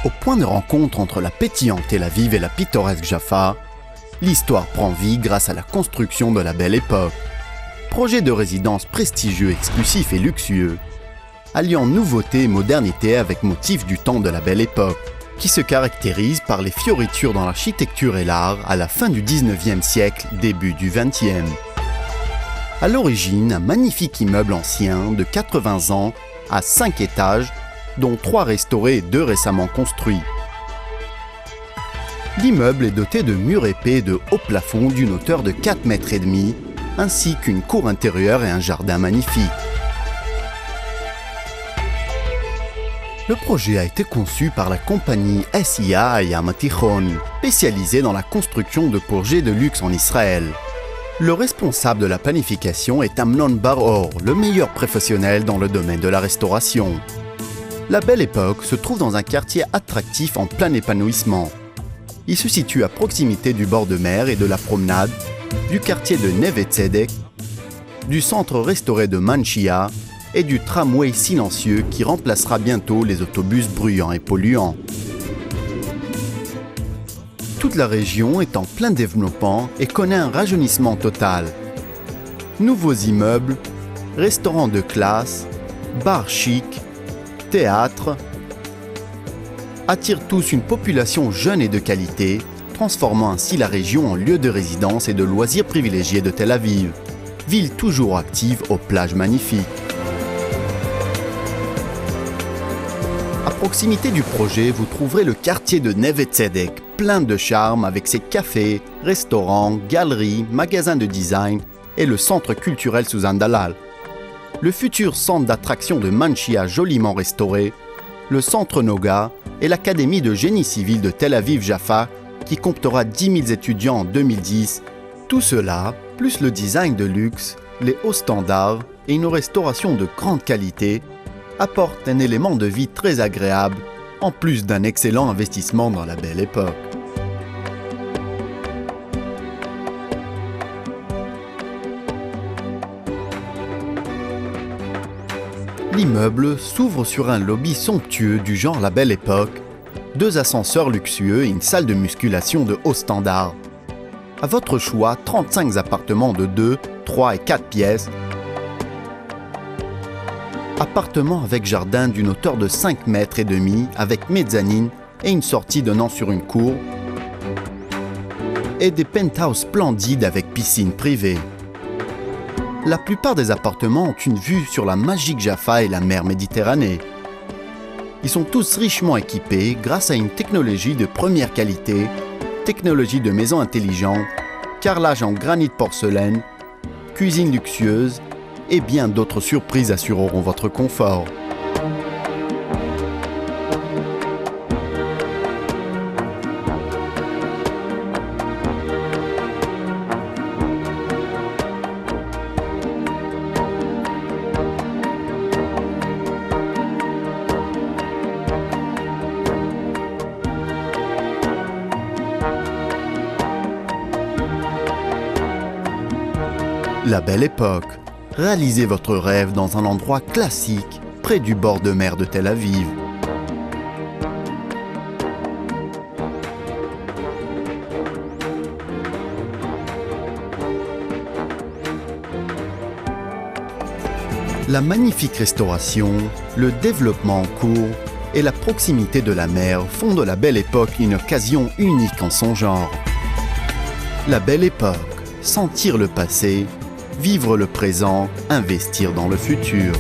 Au point de rencontre entre la pétillante Tel Aviv et la pittoresque Jaffa, l'histoire prend vie grâce à la construction de la Belle Époque. Projet de résidence prestigieux, exclusif et luxueux, alliant nouveauté et modernité avec motifs du temps de la Belle Époque, qui se caractérise par les fioritures dans l'architecture et l'art à la fin du 19e siècle, début du 20e. À l'origine, un magnifique immeuble ancien de 80 ans à 5 étages, dont 3 restaurés et 2 récemment construits. L'immeuble est doté de murs épais et de hauts plafonds d'une hauteur de 4,5 mètres, ainsi qu'une cour intérieure et un jardin magnifique. Le projet a été conçu par la compagnie SIA Hayam Tichon, spécialisée dans la construction de projets de luxe en Israël. Le responsable de la planification est Amnon Bar-Or, le meilleur professionnel dans le domaine de la restauration. La Belle Époque se trouve dans un quartier attractif en plein épanouissement. Il se situe à proximité du bord de mer et de la promenade, du quartier de Neve Tzedek, du centre restauré de Manchia et du tramway silencieux qui remplacera bientôt les autobus bruyants et polluants. Toute la région est en plein développement et connaît un rajeunissement total. Nouveaux immeubles, restaurants de classe, bars chics, théâtres attirent tous une population jeune et de qualité, transformant ainsi la région en lieu de résidence et de loisirs privilégiés de Tel Aviv, ville toujours active aux plages magnifiques. À proximité du projet, vous trouverez le quartier de Neve Tzedek, plein de charme avec ses cafés, restaurants, galeries, magasins de design et le centre culturel Suzanne Dalal. Le futur centre d'attraction de Manchia joliment restauré, le centre Noga et l'académie de génie civil de Tel Aviv Jaffa qui comptera 10 000 étudiants en 2010. Tout cela, plus le design de luxe, les hauts standards et une restauration de grande qualité, apportent un élément de vie très agréable, en plus d'un excellent investissement dans la Belle Époque. L'immeuble s'ouvre sur un lobby somptueux du genre La Belle Époque, 2 ascenseurs luxueux et une salle de musculation de haut standard. À votre choix, 35 appartements de 2, 3 et 4 pièces. Appartements avec jardin d'une hauteur de 5,5 mètres avec mezzanine et une sortie donnant sur une cour. Et des penthouses splendides avec piscine privée. La plupart des appartements ont une vue sur la magique Jaffa et la mer Méditerranée. Ils sont tous richement équipés grâce à une technologie de première qualité, technologie de maison intelligente, carrelage en granit porcelaine, cuisine luxueuse et bien d'autres surprises assureront votre confort. La Belle Époque. Réalisez votre rêve dans un endroit classique, près du bord de mer de Tel Aviv. La magnifique restauration, le développement en cours et la proximité de la mer font de la Belle Époque une occasion unique en son genre. La Belle Époque. Sentir le passé, vivre le présent, investir dans le futur.